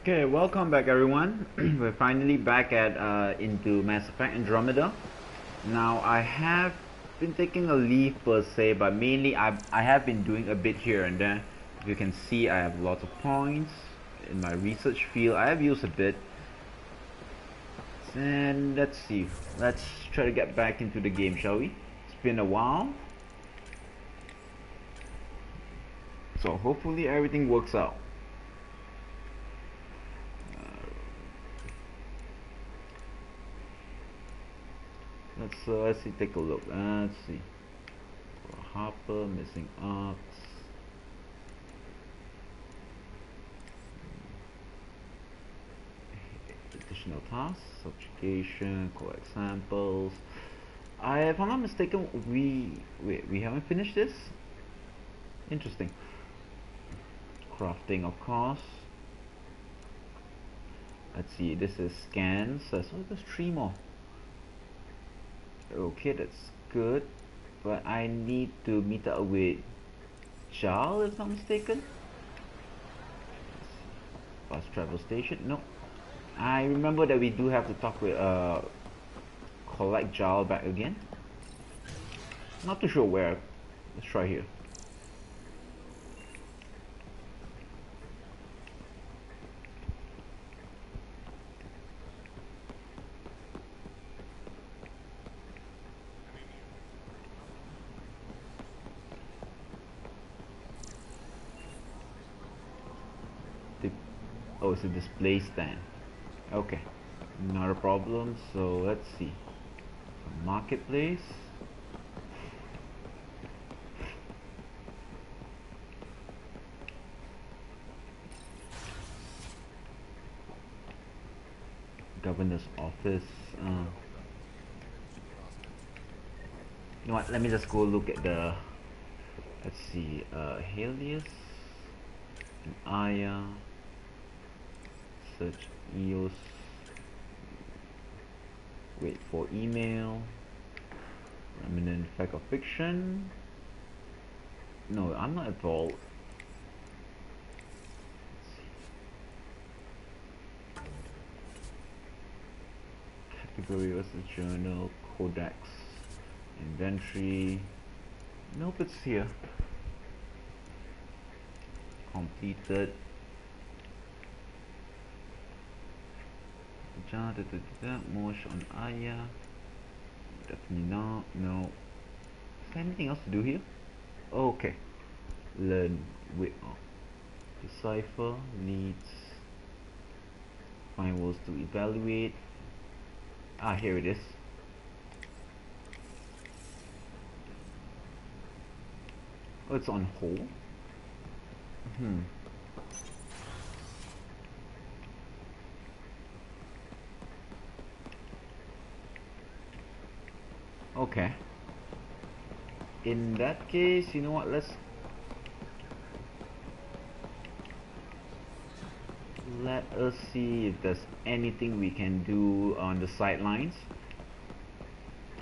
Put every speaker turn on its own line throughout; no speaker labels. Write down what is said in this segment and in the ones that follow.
Okay, welcome back everyone. We're finally back at into Mass Effect Andromeda. Now I have been taking a leave per se, but mainly I have been doing a bit here and there. If you can see, I have lots of points in my research field. I have used a bit, and let's see. Let's try to get back into the game, shall we? It's been a while, so hopefully everything works out. Let's see. Take a look. Let's see. Harper missing arcs. Additional tasks, subjugation, collect samples. If I'm not mistaken, we haven't finished this. Interesting. Crafting, of course. Let's see. This is scans. So there's 3 more. Okay, that's good. But I need to meet up with Jarl, if I'm not mistaken. Bus travel station. No. I remember that we do have to talk with collect Jarl back again. Not too sure where. Let's try here. Oh, it's a display stand. Okay, not a problem. So let's see. Marketplace. Governor's office. You know what? Let me just go look at the. Let's see. Helios and Aya. Search EOS. Wait for email. Remnant fact or fiction. No, I'm not involved. Category was the journal, codex, inventory. Nope, it's here. Completed. Mosh on Aya. Definitely not. No. Is there anything else to do here? Oh, okay. Learn. Wait. Oh. Decipher needs. Find words to evaluate. Ah, here it is. Oh, it's on hold. Okay. In that case, you know what? Let us see if there's anything we can do on the sidelines.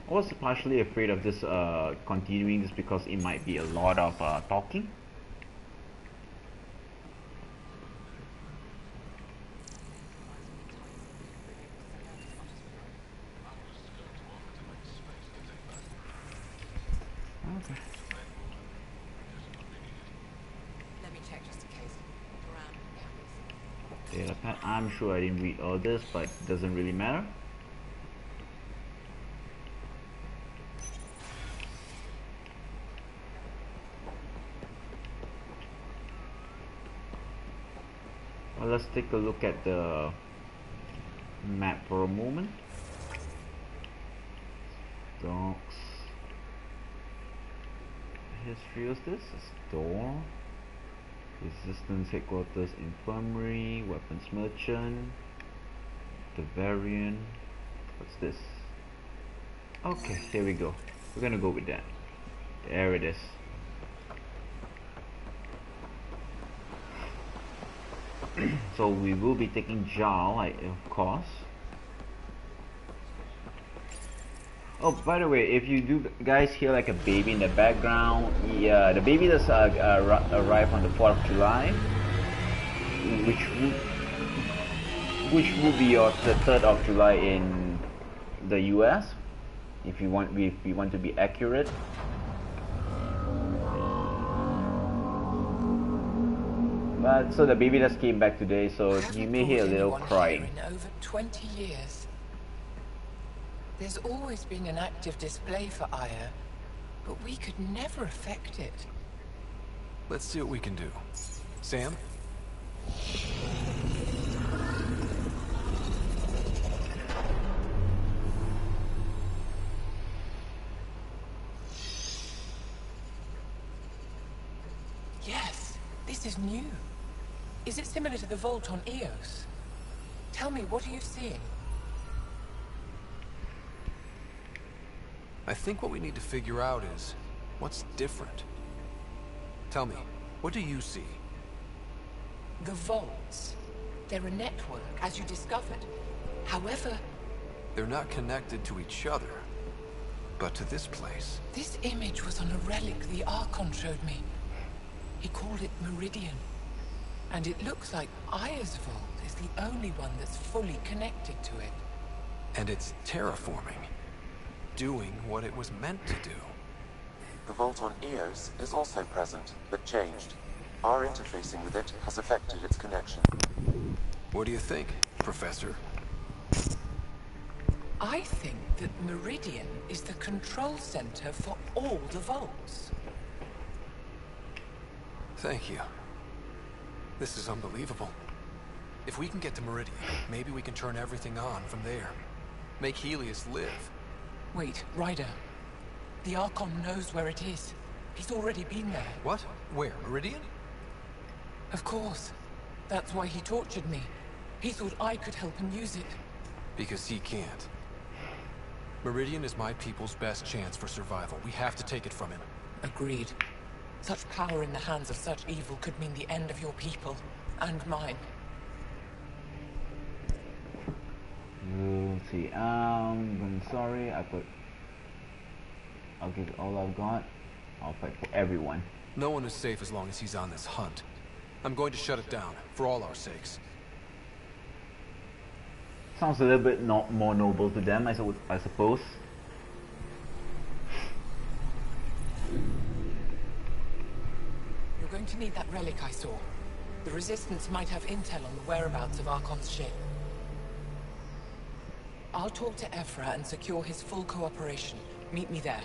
I was partially afraid of this continuing this because it might be a lot of talking. Okay.
Let me check just in case. Around cameras.
Data pad. I'm sure I didn't read all this, but it doesn't really matter. Well, let's take a look at the map for a moment. Docks. History of this is door. Resistance headquarters, infirmary, weapons merchant, the variant. What's this? Okay, here we go. We're gonna go with that. There it is. So we will be taking Jarl, of course. Oh, by the way, if you do guys hear like a baby in the background, yeah, the baby does arrive on the 4th of July, which which will be your the 3rd of July in the US, if you want to be accurate. But so the baby just came back today, so you may hear a little crying.
In over 20 years. There's always been an active display for Aya, but we could never affect it.
Let's see what we can do. Sam?
Yes, this is new. Is it similar to the vault on Eos? Tell me, what are you seeing?
I think what we need to figure out is what's different. Tell me, what do you see?
The vaults. They're a network, as you discovered. However,
They're not connected to each other, but to this place.
this image was on a relic the Archon showed me. He called it Meridian. And it looks like Aya's vault is the only one that's fully connected to it.
And it's terraforming. Doing what it was meant to do.
The vault on Eos is also present, but changed. Our interfacing with it has affected its connection.
What do you think, Professor?
I think that Meridian is the control center for all the vaults.
Thank you. This is unbelievable. If we can get to Meridian, maybe we can turn everything on from there. Make Helios live.
Wait, Ryder. The Archon knows where it is. He's already been there.
What? Where? Meridian?
Of course. That's why he tortured me. He thought I could help him use it.
Because he can't. Meridian is my people's best chance for survival. We have to take it from him.
Agreed. Such power in the hands of such evil could mean the end of your people. And mine.
Let's see. I'm sorry. I'll give all I've got. I'll fight for everyone.
No one is safe as long as he's on this hunt. I'm going to shut it down, for all our sakes.
Sounds a little bit more noble to them, I suppose.
You're going to need that relic I saw. The Resistance might have intel on the whereabouts of Archon's ship. I'll talk to Ephra and secure his full cooperation. Meet me there.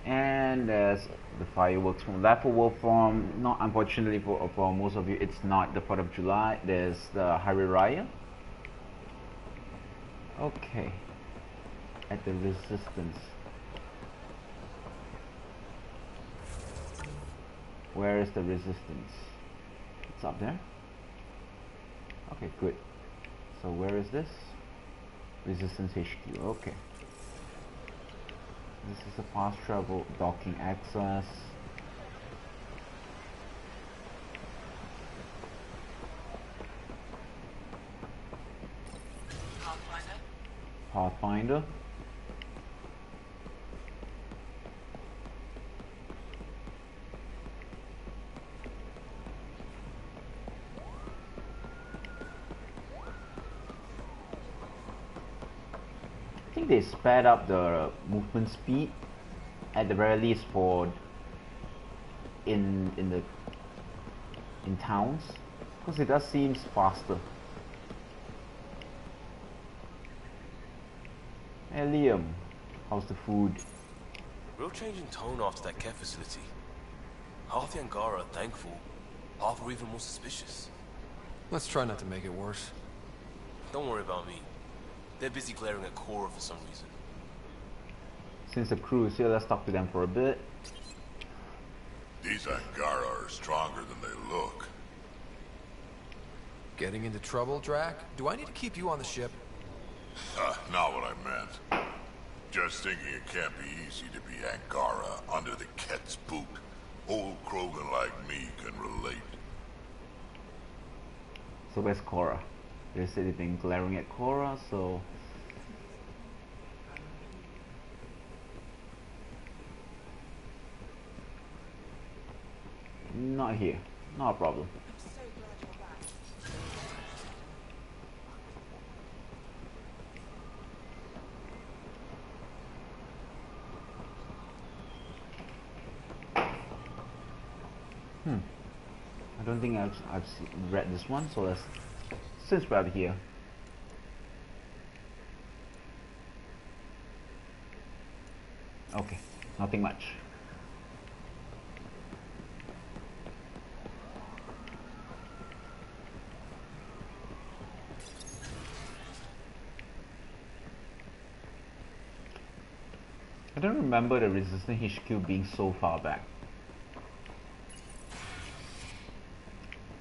And there's the fireworks from Laughable from, not unfortunately for most of you, it's not the 4th of July. There's the Hari Raya. Okay. At the Resistance. Where is the Resistance? It's up there. Okay, good. So where is this? Resistance HQ. Okay. This is a fast travel docking access. Pathfinder. I think they sped up the movement speed at the very least for in towns, because it does seems faster. Hey Liam, how's the food?
Real change in tone after that care facility. Half the Angara are thankful, half are even more suspicious.
Let's try not to make it worse.
Don't worry about me. They're busy glaring at Cora for some reason.
Since the crew is here, let's talk to them for a bit.
These Angara are stronger than they look.
Getting into trouble, Drac? Do I need to keep you on the ship?
Not what I meant. Just thinking it can't be easy to be Angara under the Ket's boot. Old Krogan like me can relate.
So where's Cora? They said they've been glaring at Cora, so... not here. Not a problem. I don't think I've read this one, so let's, since we're here. Okay, nothing much. I don't remember the Resistance HQ being so far back.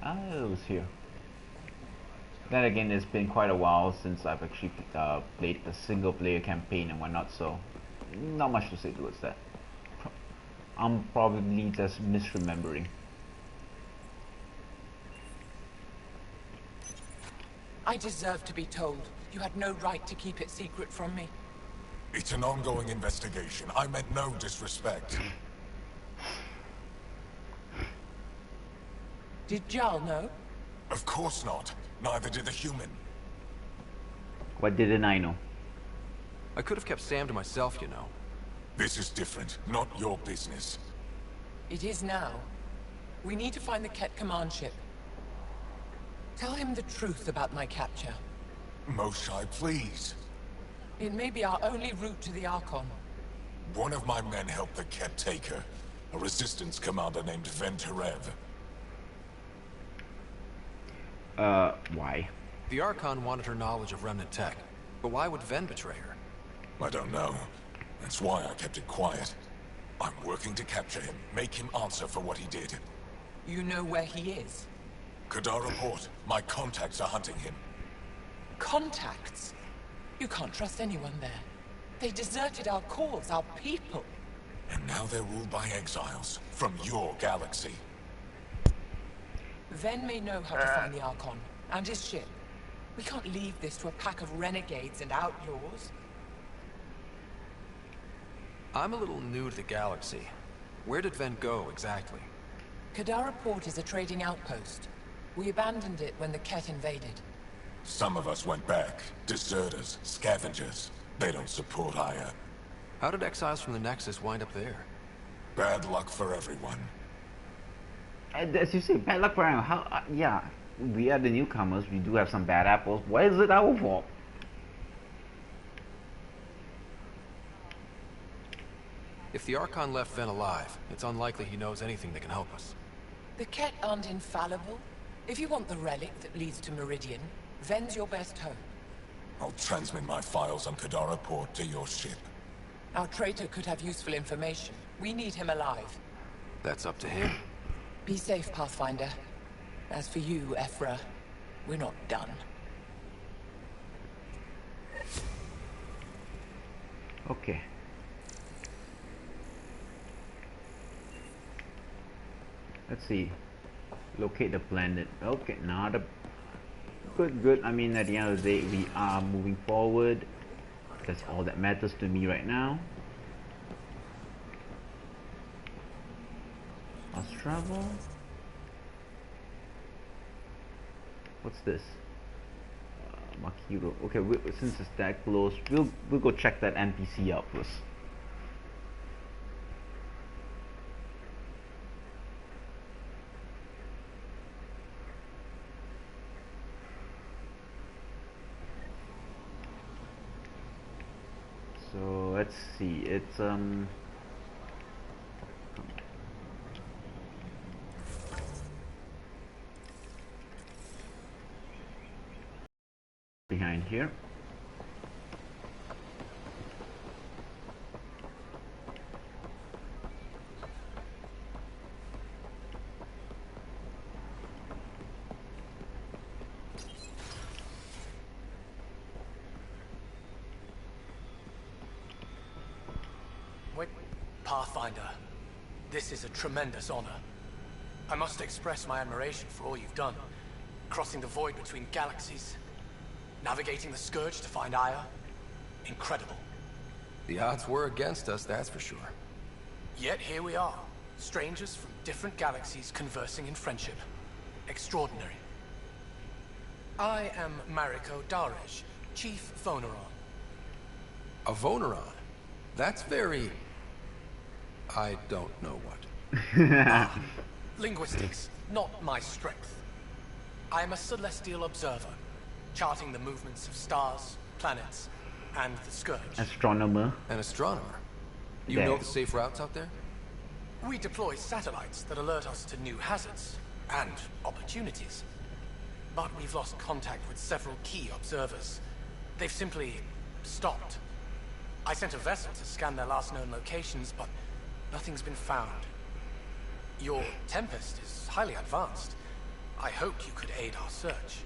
Ah, it was here. Then again, it's been quite a while since I've actually played the single player campaign and whatnot, so not much to say towards that. I'm probably just misremembering.
I deserve to be told. You had no right to keep it secret from me.
It's an ongoing investigation. I meant no disrespect.
Did Jarl know?
Of course not. Neither did the human.
What didn't I know?
I could have kept Sam to myself, you know.
This is different. Not your business.
It is now. We need to find the Ket command ship. Tell him the truth about my capture.
Moshai, please.
It may be our only route to the Archon.
One of my men helped the Ket take her. A resistance commander named Venturev.
Why?
The Archon wanted her knowledge of Remnant tech, but why would Ven betray her?
I don't know. That's why I kept it quiet. I'm working to capture him, make him answer for what he did.
You know where he is?
Kadara Port. My contacts are hunting him.
Contacts? You can't trust anyone there. They deserted our cause, our people.
And now they're ruled by exiles from your galaxy.
Ven may know how to find the Archon, and his ship. We can't leave this to a pack of renegades and outlaws.
I'm a little new to the galaxy. Where did Ven go, exactly?
Kadara Port is a trading outpost. We abandoned it when the Ket invaded.
Some of us went back. Deserters, scavengers. They don't support Aya.
How did exiles from the Nexus wind up there?
Bad luck for everyone.
As you say, bad luck for everyone. How? Yeah, we are the newcomers. We do have some bad apples. Why is it our fault?
If the Archon left Ven alive, it's unlikely he knows anything that can help us.
The Ket aren't infallible. If you want the relic that leads to Meridian, Ven's your best hope.
I'll transmit my files on Kadara Port to your ship.
Our traitor could have useful information. We need him alive.
That's up to him.
Be safe, Pathfinder. As for you, Ephra, we're not done.
Okay. Let's see. Locate the planet. Okay, not a good. I mean, at the end of the day, we are moving forward. That's all that matters to me right now. Let's travel. What's this? Makiro. Okay, since it's that close, we'll go check that NPC out first. So let's see. It's behind here.
Wait, Pathfinder, this is a tremendous honor. I must express my admiration for all you've done. Crossing the void between galaxies, navigating the Scourge to find Aya. Incredible.
The odds were against us, that's for sure.
Yet here we are, Strangers from different galaxies conversing in friendship. Extraordinary. I am Mariko Darej, Chief Voneron.
A Voneron? That's very... I don't know what.
Linguistics, not my strength. I am a celestial observer, charting the movements of stars, planets, and the Scourge.
Astronomer.
An astronomer? You
There.
know the safe routes out there?
We deploy satellites that alert us to new hazards and opportunities. But we've lost contact with several key observers. They've simply stopped. I sent a vessel to scan their last known locations, but nothing's been found. Your Tempest is highly advanced. I hoped you could aid our search.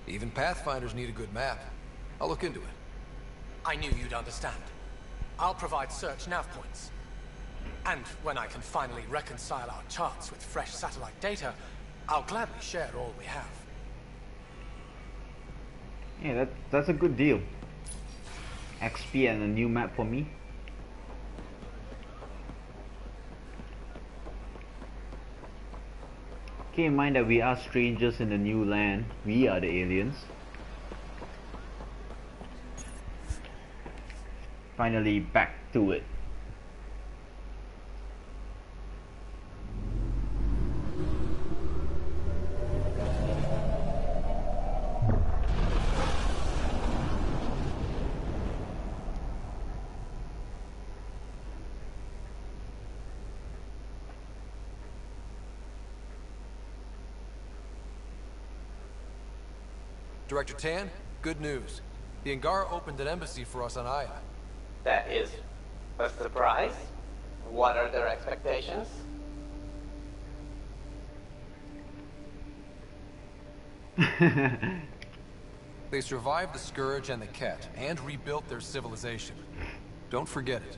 Even Pathfinders need a good map. I'll look into it.
I knew you'd understand. I'll provide search nav points. And when I can finally reconcile our charts with fresh satellite data, I'll gladly share all we have.
Yeah, that's a good deal. XP and a new map for me. Keep in mind that we are strangers in the new land. We are the aliens. Finally back to it.
Director Tan, good news. The Angara opened an embassy for us on Aya.
That is a surprise. What are their expectations?
They survived the Scourge and the Ket, and rebuilt their civilization. Don't forget it.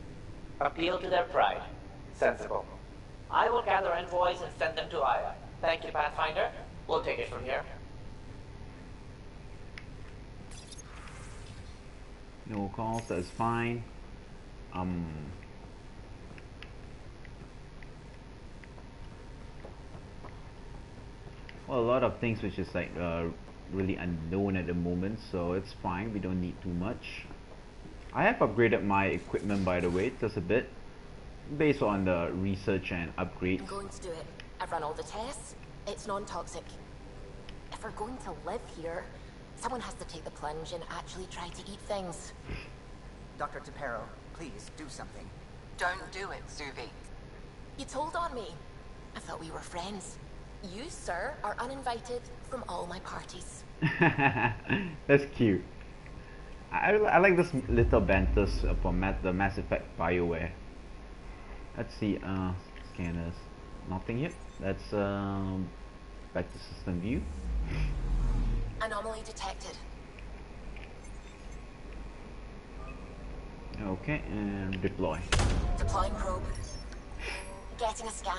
Appeal to their pride. Sensible. I will gather envoys and send them to Aya. Thank you, Pathfinder. We'll take it from here.
No calls, that's fine. Well, a lot of things which is like really unknown at the moment, so it's fine. We don't need too much. I have upgraded my equipment, by the way, just a bit, based on the research and upgrades.
I'm going to do it. I've run all the tests. It's non-toxic. If we're going to live here, someone has to take the plunge and actually try to eat things.
Dr. Tapero, please do something.
Don't do it, Suvi.
You told on me. I thought we were friends. You, sir, are uninvited from all my parties.
That's cute. I like this little banters from the Mass Effect BioWare. Let's see, scanners. Nothing here. Let's back to system view.
Anomaly detected.
Okay, and deploy.
Deploying probe. Getting a scan.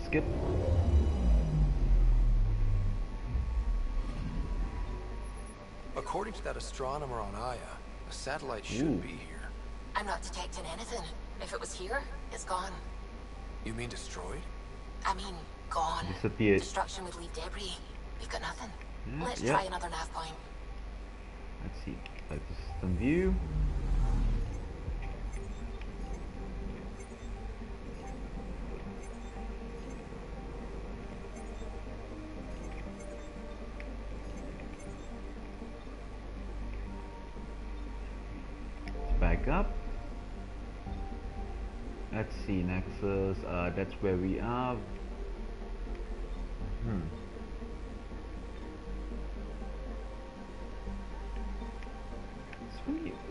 Skip.
According to that astronomer on Aya, a satellite should be here.
I'm not detecting anything. If it was here, it's gone.
You mean destroyed?
I mean, gone.
Disappeared.
Destruction would leave debris. We've got nothing. Let's try another nav point.
Let's see, back to system view. Back up. Let's see, Nexus, that's where we are.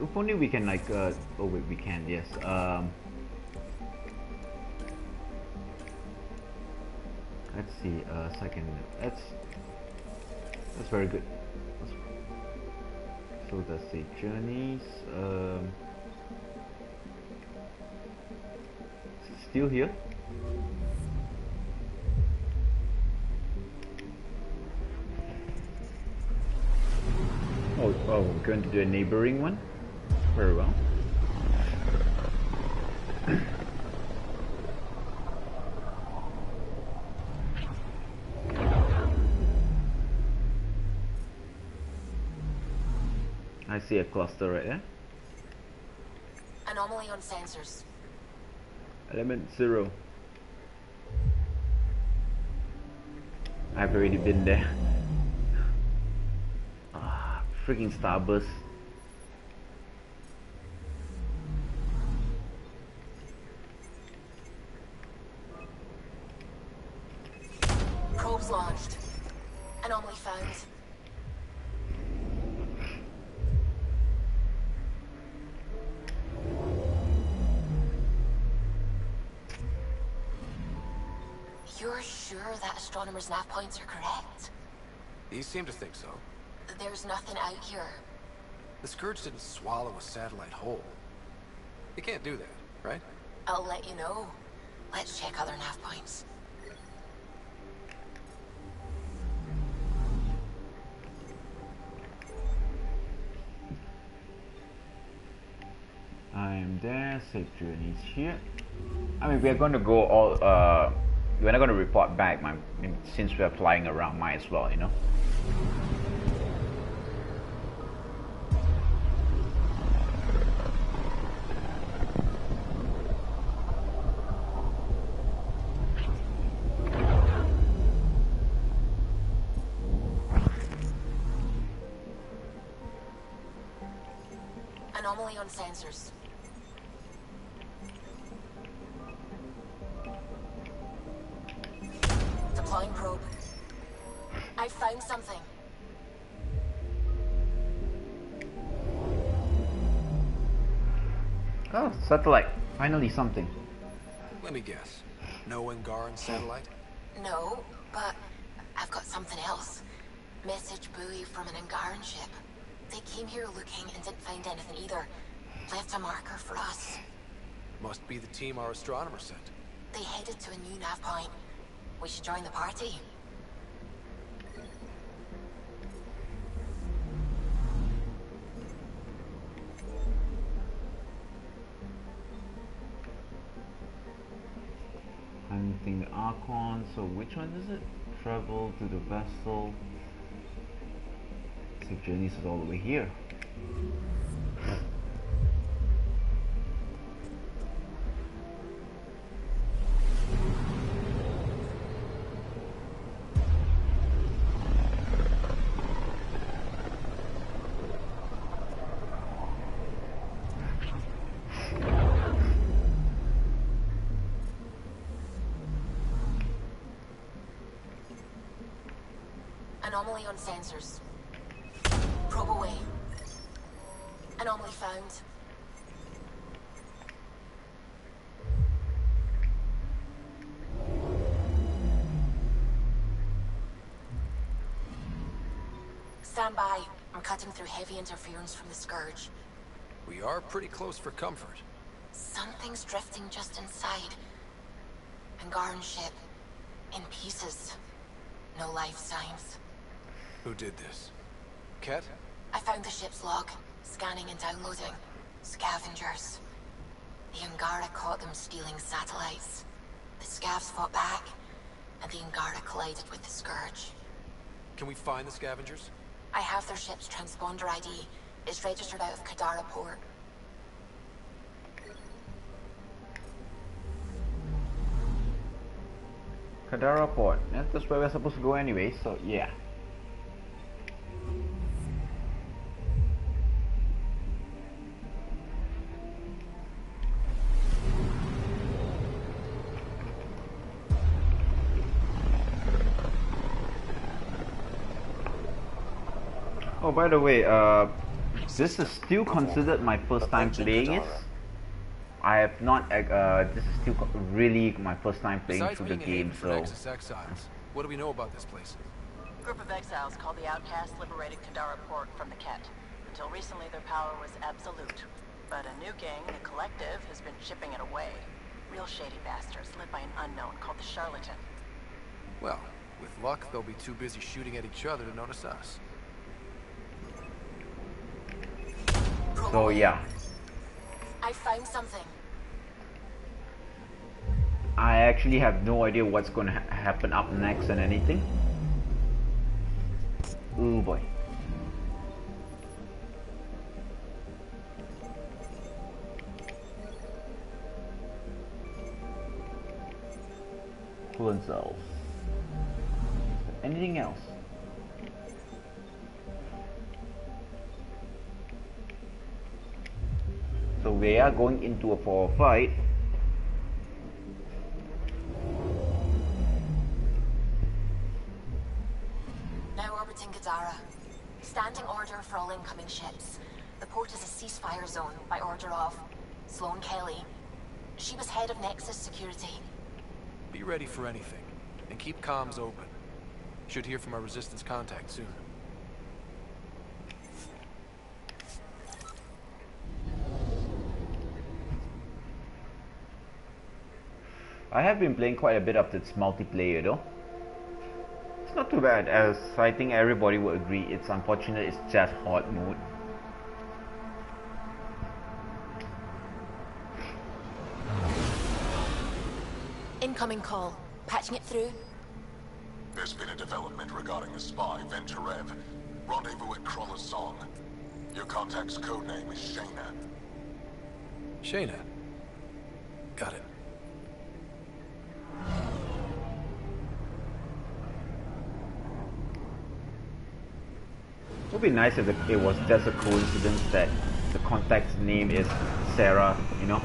If only we can like, oh wait, we can, yes. Let's see, second, that's very good. So let's see, journeys, still here. Oh, we're going to do a neighboring one. Very well. I see a cluster right there.
Anomaly on sensors.
Element 0. I've already been there. Ah, freaking starburst.
Probes launched. Anomaly found. You're sure that astronomers' nav points are correct?
You seem to think so.
There's nothing out here.
The Scourge didn't swallow a satellite whole. It can't do that, right?
I'll let you know. Let's check other nav points.
I am there, safe journeys here. I mean, we are going to go all, we're not going to report back, since we are flying around, might as well, you know.
Anomaly on sensors. Deploying probe. I found something.
Oh, satellite. Finally something.
Let me guess. No Angaran satellite?
No, but I've got something else. Message buoy from an Angaran ship. They came here looking and didn't find anything either. Left a marker for us.
Must be the team our astronomer sent.
They headed to a new nav point. We should join the party.
Hunting the Archon, so which one is it? Travel to the vessel. Safe journeys is all the way here.
Anomaly on sensors. Probe away. Anomaly found. Stand by. I'm cutting through heavy interference from the Scourge.
We are pretty close for comfort.
Something's drifting just inside. Angaran ship. In pieces. No life signs.
Who did this? Ket?
I found the ship's log. Scanning and downloading. Scavengers. The Angara caught them stealing satellites. The Scavs fought back, and the Angara collided with the Scourge.
Can we find the scavengers?
I have their ship's transponder ID. It's registered out of Kadara port.
Kadara port. Yeah, that's where we're supposed to go anyway, so yeah. Oh, by the way, this is still considered my first time playing it. I have not, this is still really my first time playing through the game, so...
Exiles, what do we know about this place?
Group of exiles called the Outcasts liberated Kadara port from the Ket. Until recently, their power was absolute. But a new gang, the Collective, has been chipping it away. Real shady bastards led by an unknown called the Charlatan.
Well, with luck, they'll be too busy shooting at each other to notice us.
So yeah,
I found something.
I actually have no idea what's going to happen up next and anything. Oh boy. Coolant cells. Anything else? So we are going into for a fight.
Now orbiting Gadara. Standing order for all incoming ships. The port is a ceasefire zone by order of Sloane Kelly. She was head of Nexus Security.
Be ready for anything, and keep comms open. Should hear from our Resistance contact soon.
I have been playing quite a bit of this multiplayer though. It's not too bad, as I think everybody will agree. It's unfortunate it's just hard mode.
Incoming call. Patching it through.
There's been a development regarding a spy, Venturev. Rendezvous at Crawler's Song. Your contact's codename is Shayna.
Shayna. Got it.
It would be nice if it was just a coincidence that the contact's name is Sarah, you know?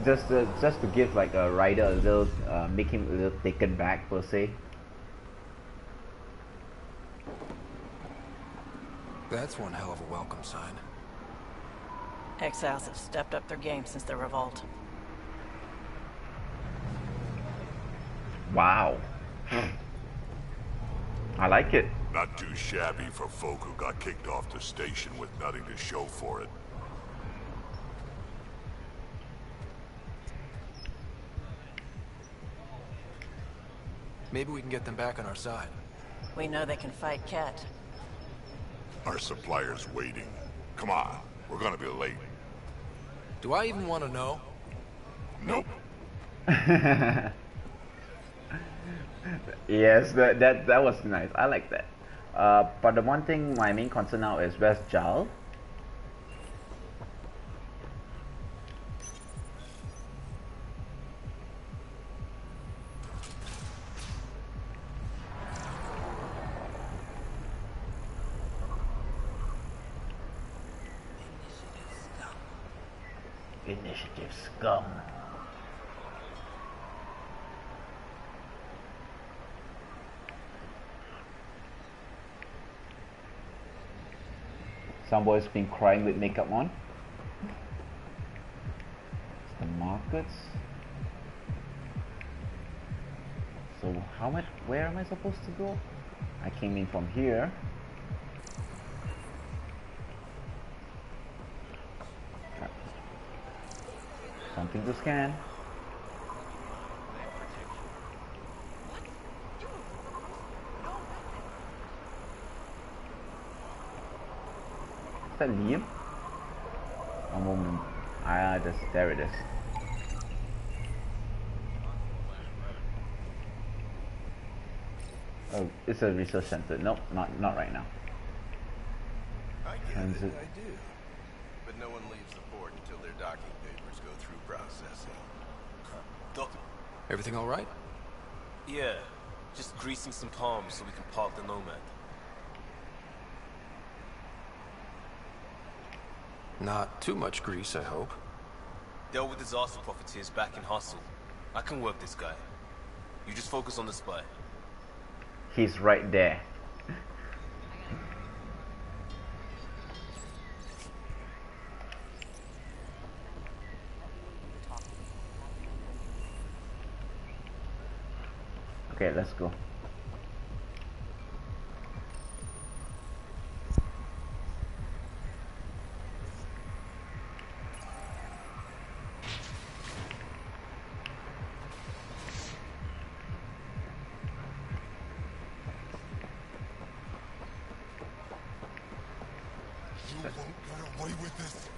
Just to give like a rider a little, make him a little taken back per se.
That's one hell of a welcome sign.
Exiles have stepped up their game since the revolt.
Wow. I like it.
Not too shabby for folk who got kicked off the station with nothing to show for it.
Maybe we can get them back on our side.
We know they can fight Ket.
Our supplier's waiting. Come on, we're gonna be late.
Do I even want to know?
Nope.
Yes, that was nice. I like that. But the one thing, my main concern now is where's Jal? Initiative scum. Some boy's been crying with makeup on. The markets. So where am I supposed to go? I came in from here. Something to scan. Is that Liam? A moment. There it is. Oh, it's a research center. Nope, not right now.
I get
Transit.
it, I do. But no one leaves the port until their docking papers go through processing.
Doctor.
Everything all right?
Yeah, just greasing some palms so we can park the Nomad.
Not too much grease, I hope.
Dealt with disaster profiteers back in Hustle. I can work this guy. You just focus on the spy.
He's right there. Okay, let's go.
You won't get away with this.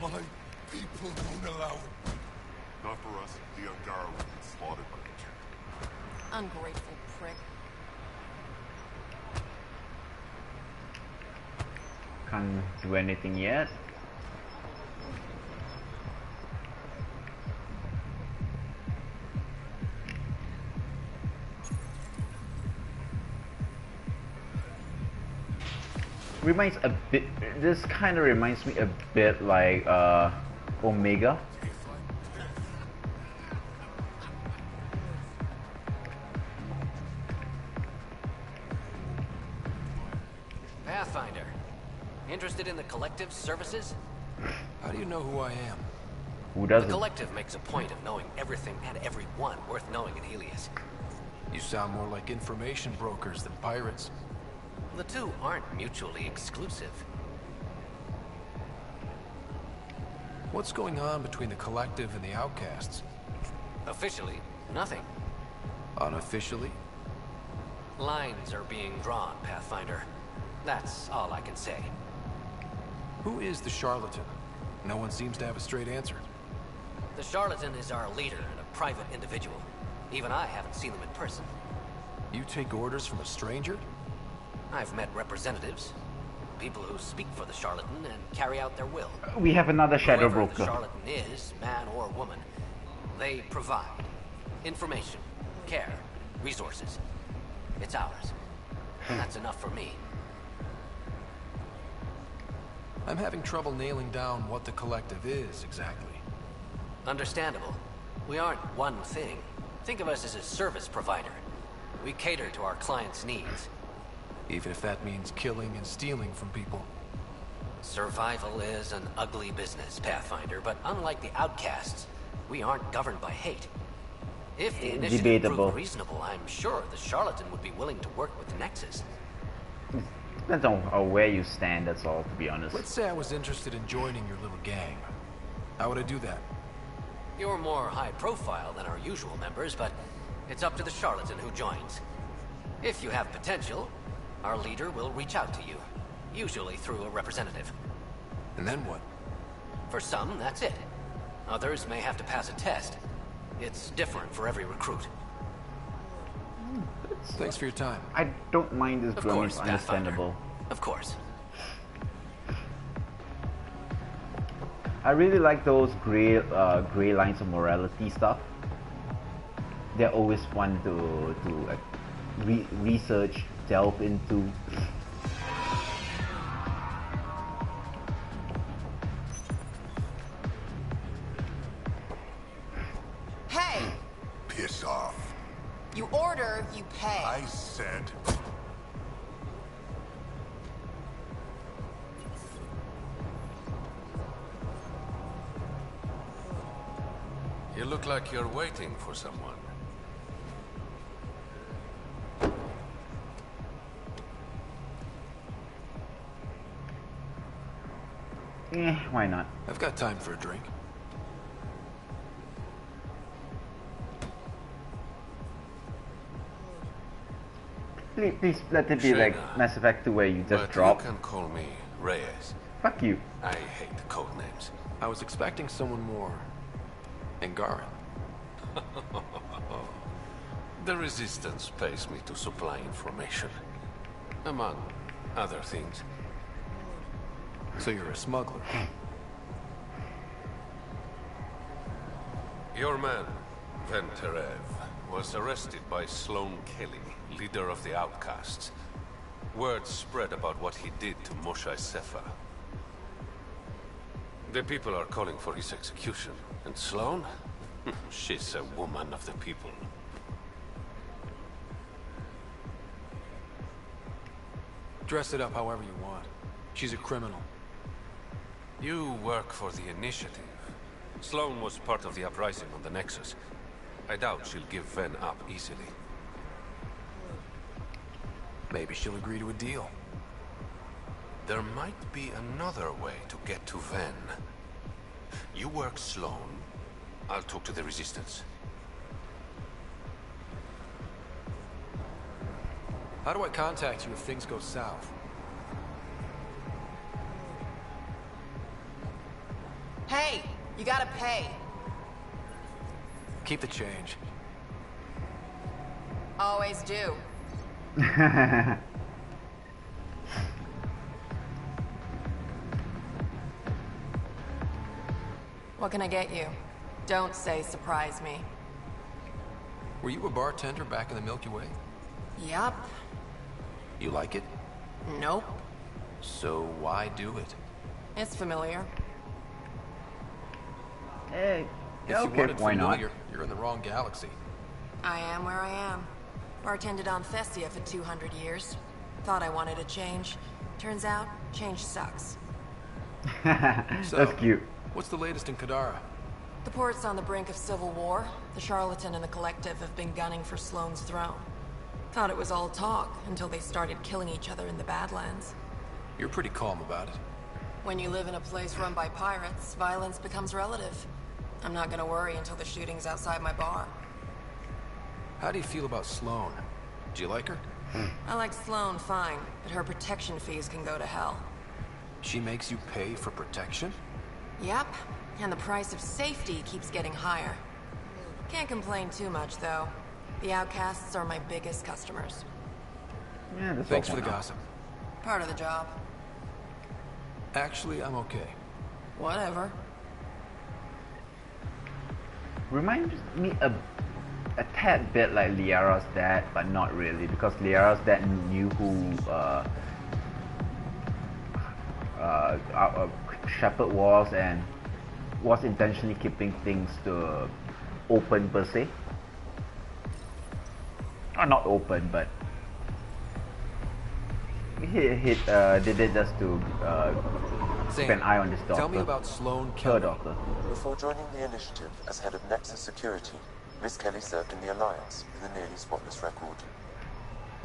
My people won't allow it. Not for us, the Angara will be slaughtered by the Kett.
Ungrateful prick.
Can't do anything yet. Reminds a bit. This kind of reminds me a bit like Omega.
Pathfinder, interested in the Collective's services?
How do you know who I am?
Who doesn't?
The Collective makes a point of knowing everything and everyone worth knowing in Helios.
You sound more like information brokers than pirates.
The two aren't mutually exclusive.
What's going on between the Collective and the Outcasts?
Officially, nothing.
Unofficially?
Lines are being drawn, Pathfinder. That's all I can say.
Who is the charlatan? No one seems to have a straight answer.
The charlatan is our leader and a private individual. Even I haven't seen them in person.
You take orders from a stranger?
I've met representatives. People who speak for the charlatan and carry out their will.
We have another shadow
Whoever
broker.
the charlatan is, man or woman, they provide information, care, resources. It's ours. And that's enough for me.
I'm having trouble nailing down what the Collective is, exactly.
Understandable. We aren't one thing. Think of us as a service provider. We cater to our clients' needs.
Even if that means killing and stealing from people.
Survival is an ugly business, Pathfinder, but unlike the Outcasts, we aren't governed by hate. If the initiative
Debatable.
proved reasonable, I'm sure the charlatan would be willing to work with the Nexus.
Depends on where you stand, that's all, to be honest.
Let's say I was interested in joining your little gang. How would I do that?
You're more high profile than our usual members, but it's up to the charlatan who joins. If you have potential, our leader will reach out to you, usually through a representative.
And then what?
For some, that's it. Others may have to pass a test. It's different for every recruit.
Thanks for your time.
I don't mind this
Of
drum,
course,
it's understandable.
Of course.
I really like those gray lines of morality stuff. They're always fun to research, delve into.
Hey!
Piss off.
You order, you pay.
I said...
You look like you're waiting for someone.
Why not?
I've got time for a drink.
Please let it be like
Shayna,
Mass Effect 2 where you just
but
drop.
you can call me Reyes.
Fuck you.
I hate the code names.
I was expecting someone more Angaran.
The Resistance pays me to supply information. Among other things.
So you're a smuggler.
Your man, Venterev, was arrested by Sloane Kelly, leader of the Outcasts. Word spread about what he did to Moshae Sefa. The people are calling for his execution. And Sloane? She's a woman of the people.
Dress it up however you want. She's a criminal.
You work for the Initiative. Sloane was part of the uprising on the Nexus. I doubt she'll give Ven up easily.
Maybe she'll agree to a deal.
There might be another way to get to Ven. You work Sloane. I'll talk to the Resistance.
How do I contact you if things go south?
You gotta pay.
Keep the change.
Always do. What can I get you? Don't say surprise me.
Were you a bartender back in the Milky Way?
Yup.
You like it?
Nope.
So why do it?
It's familiar.
Hey,
If you
okay,
wanted
why not?
familiar, you're in the wrong galaxy.
I am where I am. Bartended on Festia for 200 years. Thought I wanted a change. Turns out, change sucks.
That's cute.
What's the latest in Kadara?
The port's on the brink of civil war. The Charlatan and the Collective have been gunning for Sloane's throne. Thought it was all talk until they started killing each other in the Badlands.
You're pretty calm about it.
When you live in a place run by pirates, violence becomes relative. I'm not gonna worry until the shooting's outside my bar.
How do you feel about Sloane? Do you like her?
I like Sloane fine, but her protection fees can go to hell.
She makes you pay for protection?
Yep, and the price of safety keeps getting higher. Can't complain too much, though. The outcasts are my biggest customers.
Yeah, that's
Thanks
all
for the
now.
gossip.
Part of the job.
Actually, I'm okay.
Whatever.
Reminds me a tad bit like Liara's dad, but not really, because Liara's dad knew who Shepard was and was intentionally keeping things to open per se. Or not open, but he did it just to keep an eye on this doctor.
Tell me about Sloane
Her
Kelly.
doctor.
Before joining the initiative as head of Nexus Security, Miss Kelly served in the Alliance with a nearly spotless record.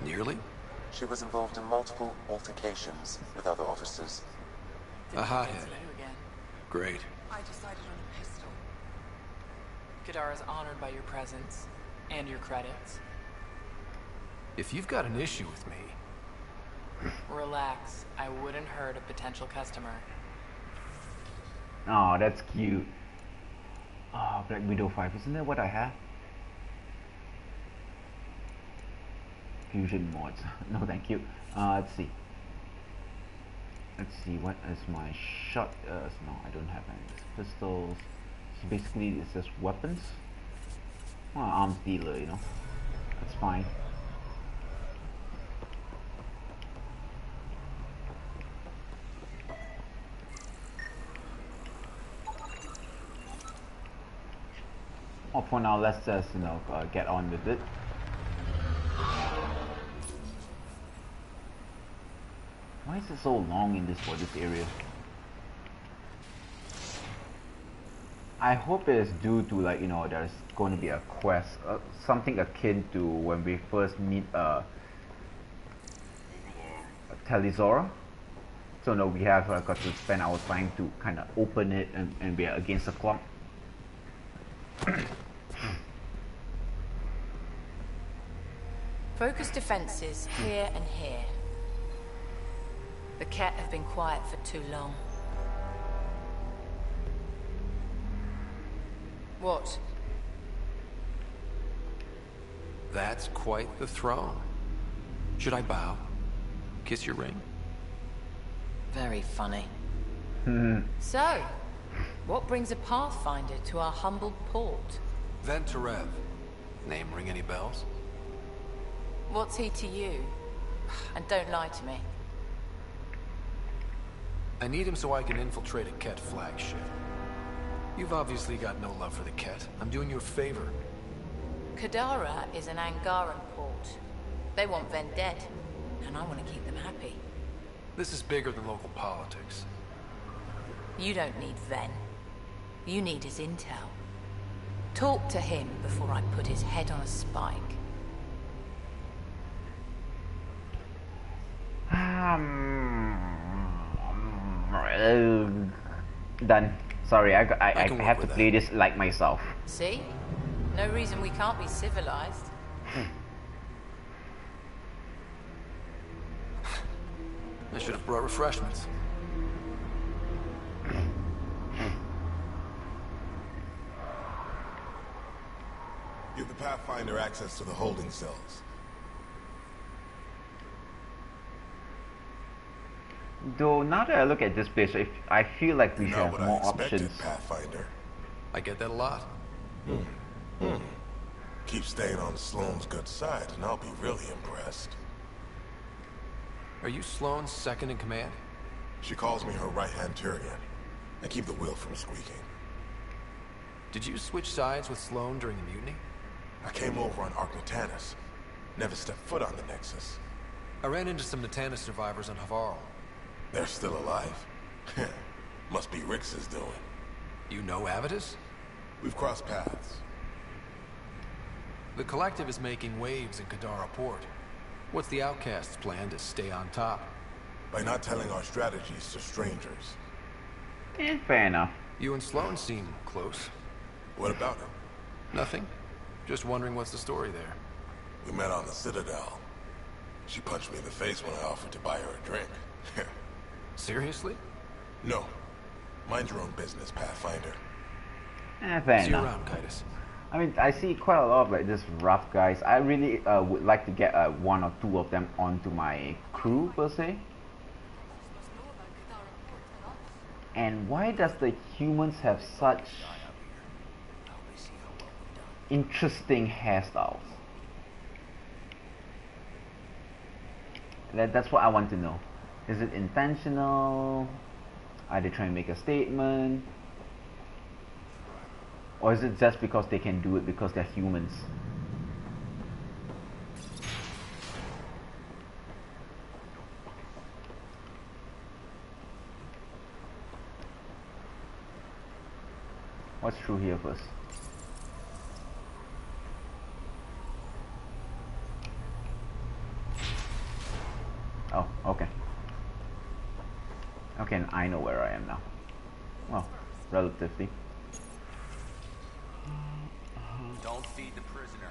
Nearly?
She was involved in multiple altercations with other officers.
A hothead. Great.
I decided on a pistol. Kadara's honored by your presence and your credits.
If you've got an issue with me...
Relax. I wouldn't hurt a potential customer.
Oh, that's cute. Oh, Black Widow 5, isn't that what I have? Fusion mods. No, thank you. Let's see. Let's see, what is my shot? No, I don't have any pistols. So basically, it's just weapons. Well, arms dealer, you know. That's fine. Oh, for now, let's just, you know, get on with it. Why is it so long in this area? I hope it's due to, like, you know, there's going to be a quest, something akin to when we first meet Talizora. So no, we have got to spend our time to kind of open it, and we are against the clock.
Focus defenses here and here. The Ket have been quiet for too long. What?
That's quite the throne. Should I bow? Kiss your ring?
Very funny. So, what brings a Pathfinder to our humble port?
Venterev. Name ring any bells?
What's he to you? And don't lie to me.
I need him so I can infiltrate a Ket flagship. You've obviously got no love for the Ket. I'm doing you a favor.
Kadara is an Angaran port. They want Ven dead, and I want to keep them happy.
This is bigger than local politics.
You don't need Ven. You need his intel. Talk to him before I put his head on a spike.
Done. Sorry, I have to play this like myself.
See? No reason we can't be civilized.
I should have brought refreshments.
Pathfinder access to the holding cells.
Though now that I look at this place, I feel like we should have more options.
Pathfinder.
I get that a lot.
Keep staying on Sloane's good side, and I'll be really impressed.
Are you Sloane's second in command?
She calls me her right-hand Turian. I keep the wheel from squeaking.
Did you switch sides with Sloane during the mutiny?
I came over on Arcnatanus. Never stepped foot on the Nexus.
I ran into some Natanus survivors on Havarl.
They're still alive. Must be Rix's doing.
You know Avitus?
We've crossed paths.
The Collective is making waves in Kadara Port. What's the Outcast's plan to stay on top?
By not telling our strategies to strangers.
Fair enough.
You and Sloane seem close.
What about him?
Nothing. Just wondering what's the story there.
We met on the Citadel. She punched me in the face when I offered to buy her a drink.
Seriously?
No. Mind your own business, Pathfinder.
Fair
See you
enough.
around, Kitus.
I mean, I see quite a lot of like this rough guys. I really would like to get one or two of them onto my crew per se. And why does the humans have such interesting hairstyles? That's what I want to know. Is it intentional? Are they trying to make a statement? Or is it just because they can do it because they're humans? What's through here first? Oh, okay. Okay, I know where I am now. Well, relatively.
Don't feed the prisoner.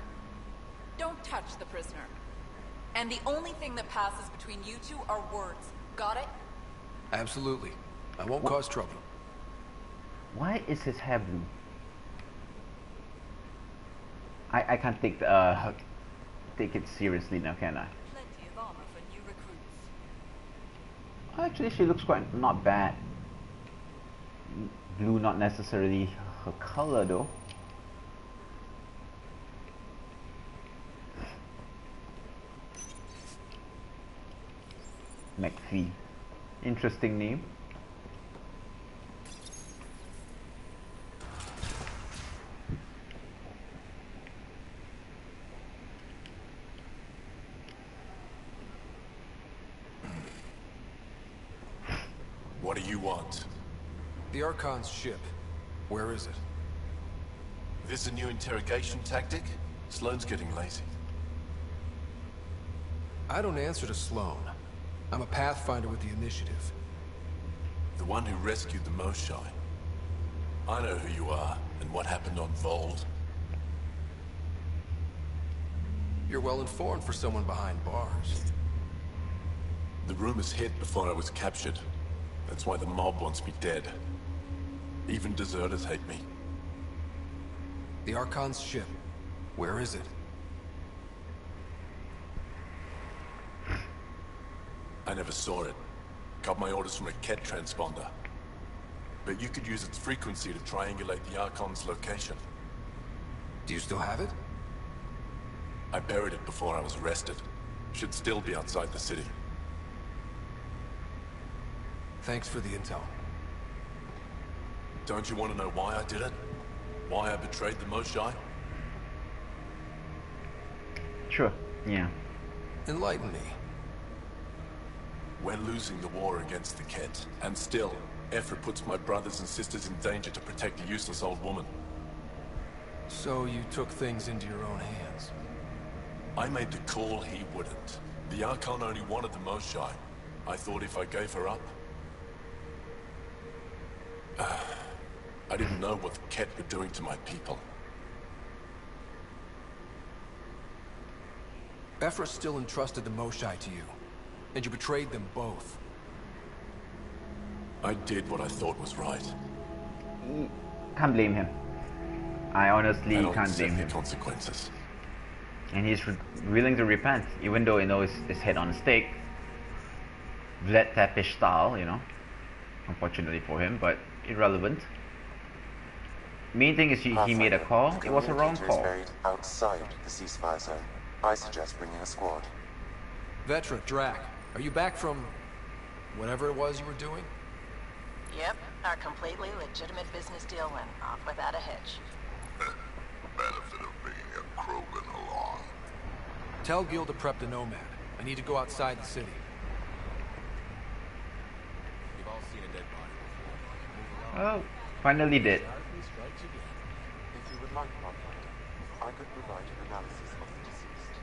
Don't touch the prisoner. And the only thing that passes between you two are words. Got it?
Absolutely. I won't cause trouble.
Why is his hair blue? I can't take it seriously now, can I?
Plenty of armor for new recruits.
Actually, she looks quite not bad. Blue, not necessarily her color though. McPhee. Interesting name.
What do you want?
The Archon's ship. Where is it?
This a new interrogation tactic? Sloane's getting lazy.
I don't answer to Sloane. I'm a Pathfinder with the Initiative.
The one who rescued the Moshai. I know who you are, and what happened on Vold.
You're well informed for someone behind bars.
The rumors hit before I was captured. That's why the mob wants me dead. Even deserters hate me.
The Archon's ship. Where is it?
I never saw it. Got my orders from a Ket transponder. But you could use its frequency to triangulate the Archon's location.
Do you still have it?
I buried it before I was arrested. Should still be outside the city.
Thanks for the intel.
Don't you want to know why I did it? Why I betrayed the Moshai?
Sure, yeah.
Enlighten me.
We're losing the war against the Ket, and still, Ephra puts my brothers and sisters in danger to protect a useless old woman.
So you took things into your own hands?
I made the call he wouldn't. The Archon only wanted the Moshai. I thought if I gave her up... I didn't know what the Ket were doing to my people.
Ephra still entrusted the Moshai to you, and you betrayed them both.
I did what I thought was right.
Can't blame him. I honestly can't blame him.
Consequences.
And he's willing to repent, even though his head on a stake. Vlad Tepes style, you know. Unfortunately for him, but irrelevant. Main thing is he made a call. It was a wrong call.
Is buried outside the ceasefire zone. I suggest bringing a squad.
Vetra, Drac, are you back from whatever it was you were doing?
Yep, our completely legitimate business deal went off without a hitch.
Benefit of bringing a Krogan along.
Tell Gil to prep the Nomad. I need to go outside the city.
We've all seen a dead body before.
Oh, finally did.
If you would like, Pathfinder, I could provide an analysis of the deceased.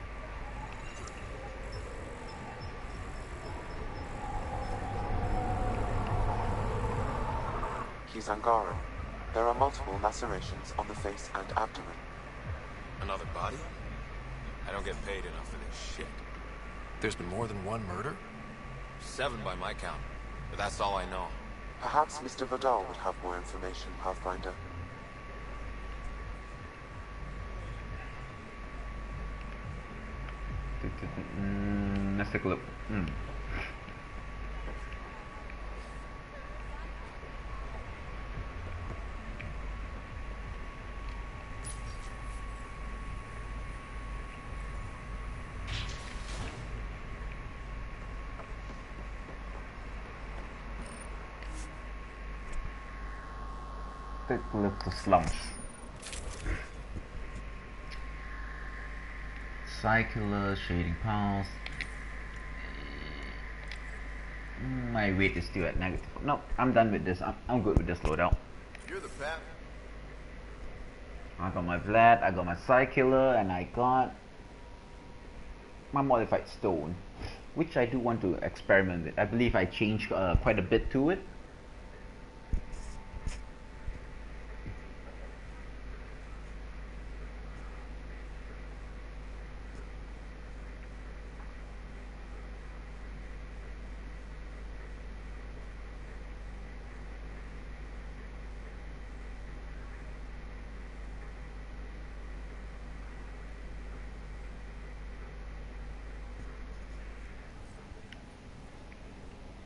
He's Angaran. There are multiple lacerations on the face and abdomen.
Another body? I don't get paid enough for this shit.
There's been more than one murder?
7 by my count, but that's all I know.
Perhaps Mr. Vidal would have more information, Pathfinder.
Let's take a look. Take a look at the slums. Cycler, shading pulse. My weight is still at negative. No, I'm done with this. I'm good with this loadout.
You're the path.
I got my Vlad, I got my Cycler, and I got my modified stone, which I do want to experiment with. I believe I changed quite a bit to it.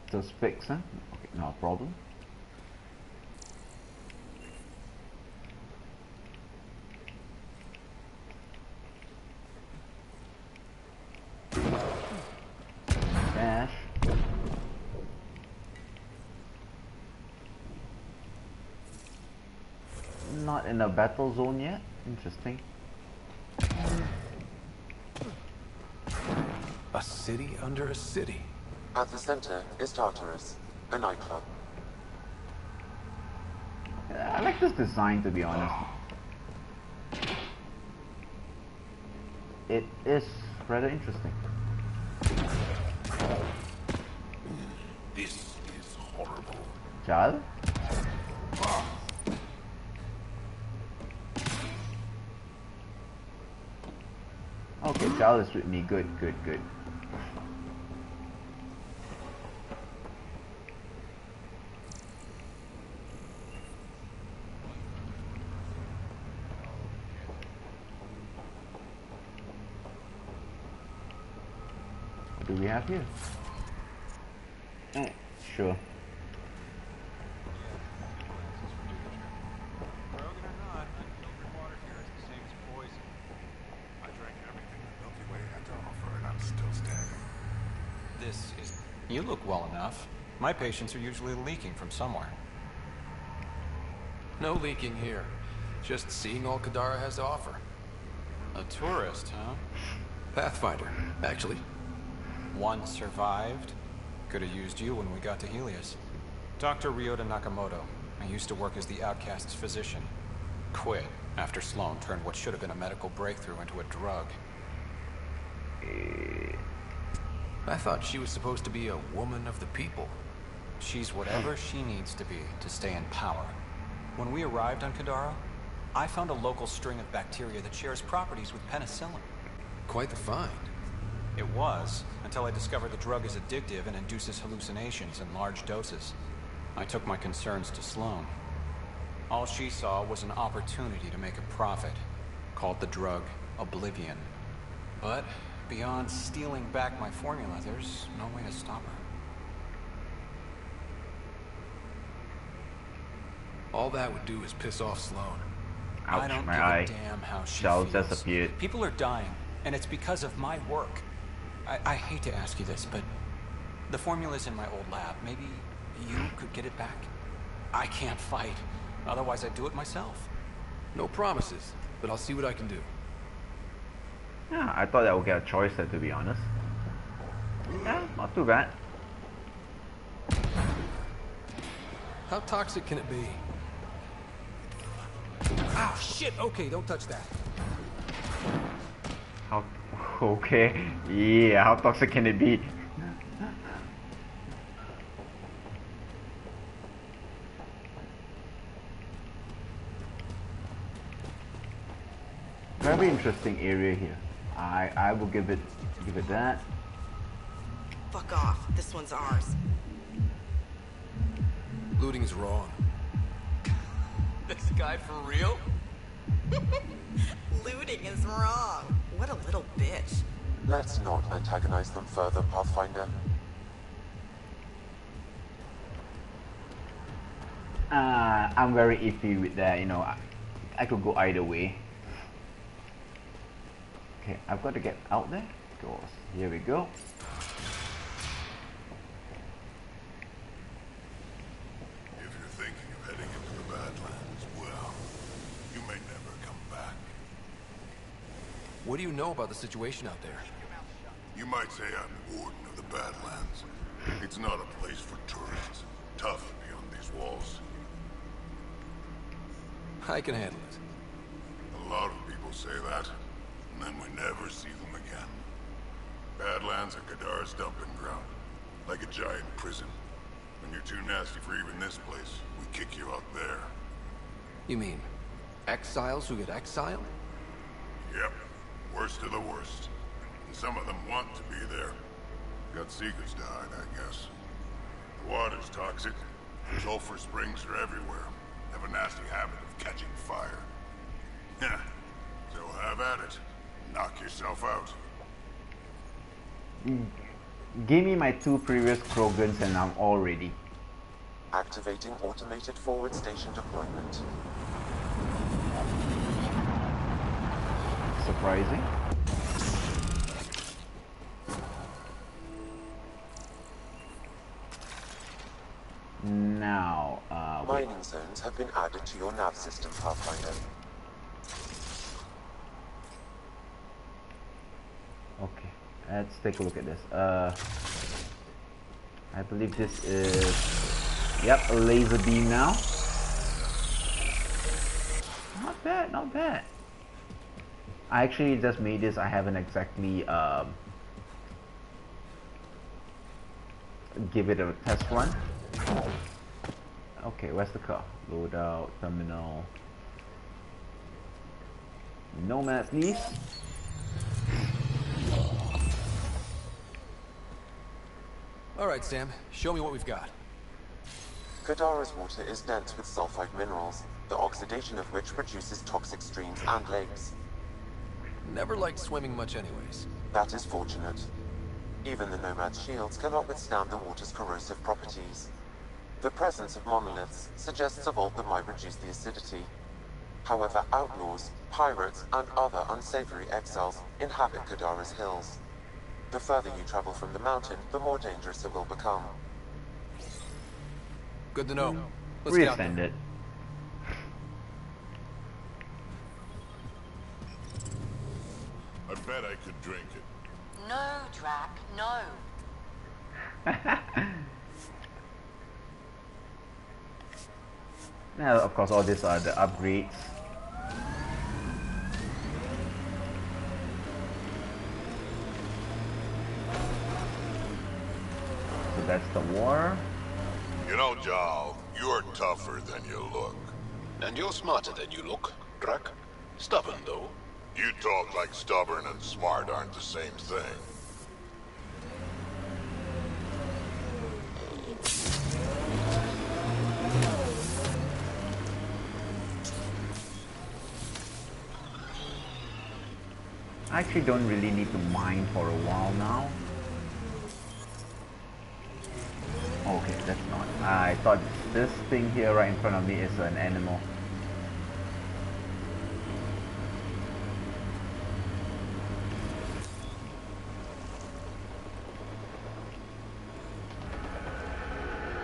Just fix, huh? Okay, no problem. Dash. Not in a battle zone yet. Interesting.
A city under a city.
At the center is Tartarus, a nightclub.
I like this design, to be honest. It is rather interesting.
This is horrible.
Chal? Okay, Chal is with me. Good, good, good. What do we have here? Oh, sure.
This is... You look well enough. My patients are usually leaking from somewhere.
No leaking here. Just seeing all Kadara has to offer.
A tourist, huh?
Pathfinder, actually.
One survived. Could have used you when we got to Helios. Dr. Ryota Nakamoto. I used to work as the Outcast's physician. Quit after Sloan turned what should have been a medical breakthrough into a drug.
I thought she was supposed to be a woman of the people.
She's whatever she needs to be to stay in power. When we arrived on Kadara, I found a local string of bacteria that shares properties with penicillin.
Quite the find.
It was, until I discovered the drug is addictive and induces hallucinations in large doses. I took my concerns to Sloan. All she saw was an opportunity to make a profit, called the drug Oblivion. But beyond stealing back my formula, there's no way to stop her.
All that would do is piss off Sloane.
Ouch,
I don't
my
give
eye.
a damn how she
Shells
feels.
disappeared.
People are dying, and it's because of my work. I hate to ask you this, but the formula's in my old lab. Maybe you could get it back? I can't fight. Otherwise, I'd do it myself.
No promises, but I'll see what I can do.
Yeah, I thought I would get a choice there, to be honest. Yeah, not too bad.
How toxic can it be? Ah, shit! Okay, don't touch that.
How... Okay. Yeah, how toxic can it be? Very interesting area here. I will give it that.
Fuck off. This one's ours.
Looting is wrong.
This guy for real?
Looting is wrong. What a little bitch.
Let's not antagonize them further, Pathfinder.
I'm very iffy with that, you know. I could go either way. Okay, I've got to get out there. Doors. Here we go.
If you're thinking of heading into the Badlands, well, you may never come back.
What do you know about the situation out there?
You might say I'm warden of the Badlands. It's not a place for tourists. Tough beyond these walls.
I can handle it.
A lot of people say that, and then we never see them again. Badlands are Kadar's dumping ground, like a giant prison. When you're too nasty for even this place, we kick you out there.
You mean exiles who get exiled?
Yep, worst of the worst. And some of them want to be there. Got secrets to hide, I guess. The water's toxic. Sulfur springs are everywhere. Have a nasty habit of catching fire. Yeah, so have at it. Knock yourself out.
Give me my 2 previous Krogans and I'm all ready.
Activating automated forward station deployment.
Surprising. Now,
mining zones have been added to your nav system, Pathfinder.
okay, let's take a look at this. I believe this is, yep, a laser beam now. Not bad, not bad. I actually just made this. I haven't exactly give it a test run. Okay, where's the car? Loadout, terminal. Nomad's lease.
Alright, Sam. Show me what we've got.
Kadara's water is dense with sulfide minerals, the oxidation of which produces toxic streams and lakes.
Never liked swimming much anyways.
That is fortunate. Even the Nomad's shields cannot withstand the water's corrosive properties. The presence of monoliths suggests a vault that might reduce the acidity. However, outlaws, pirates, and other unsavory exiles inhabit Kadara's hills. The further you travel from the mountain, the more dangerous it will become.
Good to know. Let's get out
Resend
there.
it.
I bet I could drink it.
No, Drac, no.
Now, of course, all these are the upgrades. So that's the war.
You know, Jal, you're tougher than you look.
And you're smarter than you look, Drac. Stubborn, though.
You talk like stubborn and smart aren't the same thing.
I actually don't really need to mine for a while now. Okay, that's not. I thought this thing here right in front of me is an animal.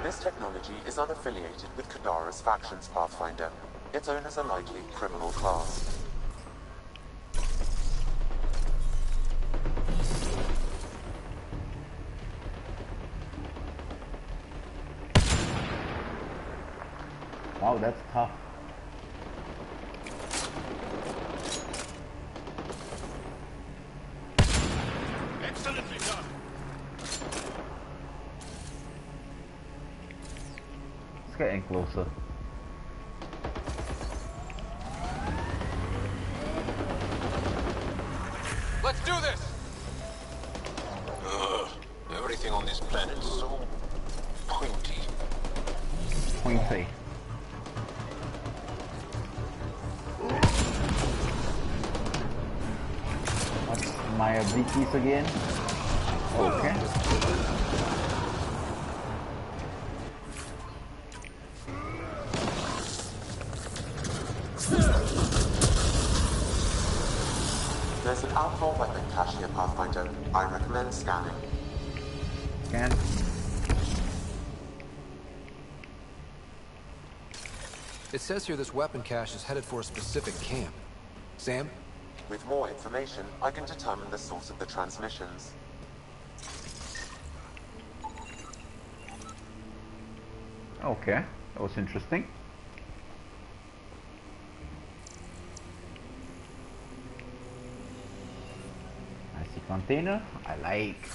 This technology is unaffiliated with Kadara's factions, Pathfinder. Its owners are likely criminal class.
Wow, that's tough.
Excellently done.
It's getting closer.
Let's do this!
Everything on this planet is so pointy.
Pointy. What's my abilities again? Okay.
There's an outlaw weapon cache here, Pathfinder. I recommend scanning.
Scan.
It says here this weapon cache is headed for a specific camp. Sam?
With more information, I can determine the source of the transmissions.
Okay, that was interesting. I see container. I like.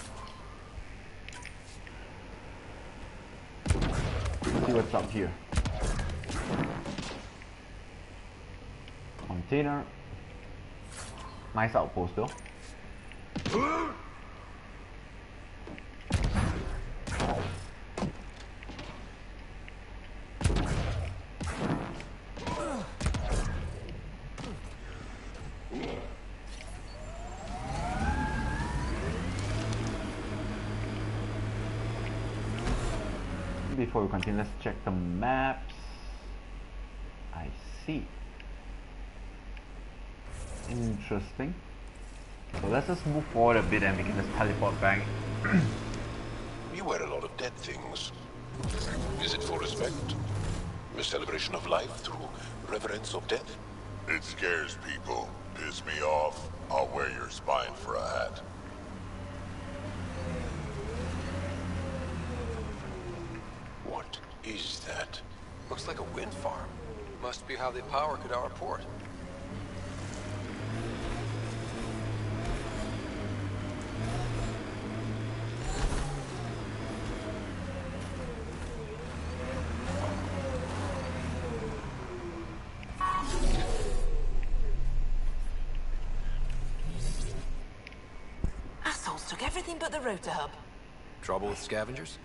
Let's see what's up here. Container. Nice outpost though. Before we continue, let's check the maps. I see. Interesting. So let's just move forward a bit and we can just teleport back.
You wear a lot of dead things. Is it for respect? A celebration of life through reverence of death?
It scares people. Piss me off. I'll wear your spine for a hat.
What is that?
Looks like a wind farm. Must be how they power Kadara Port.
Assholes took everything but the rotor hub.
Trouble with scavengers?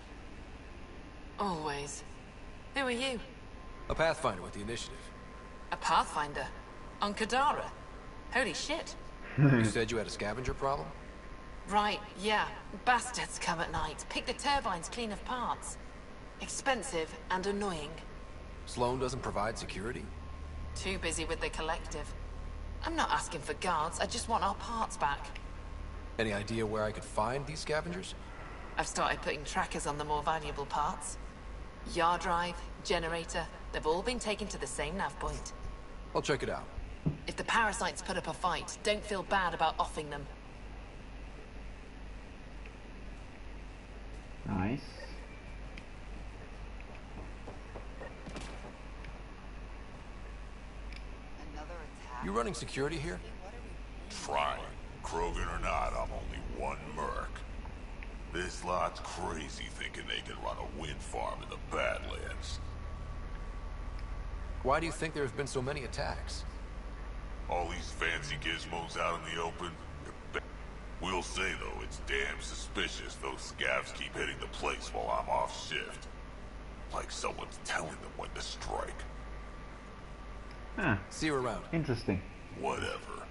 Always. Who are you?
A Pathfinder with the initiative.
A Pathfinder? On Kadara? Holy shit.
You said you had a scavenger problem?
Right, yeah. Bastards come at night, pick the turbines clean of parts. Expensive and annoying.
Sloan doesn't provide security?
Too busy with the collective. I'm not asking for guards, I just want our parts back.
Any idea where I could find these scavengers?
I've started putting trackers on the more valuable parts. Yard drive, generator, they've all been taken to the same nav point.
I'll check it out.
If the parasites put up a fight, don't feel bad about offing them.
Nice.
You running security here?
Trying. Krogan or not, I'm only one merc. This lot's crazy thinking they can run a wind farm in the Badlands.
Why do you think there have been so many attacks?
All these fancy gizmos out in the open. We'll say, though, it's damn suspicious those scavs keep hitting the place while I'm off shift. Like someone's telling them when to strike.
Huh.
See you around.
Interesting.
Whatever.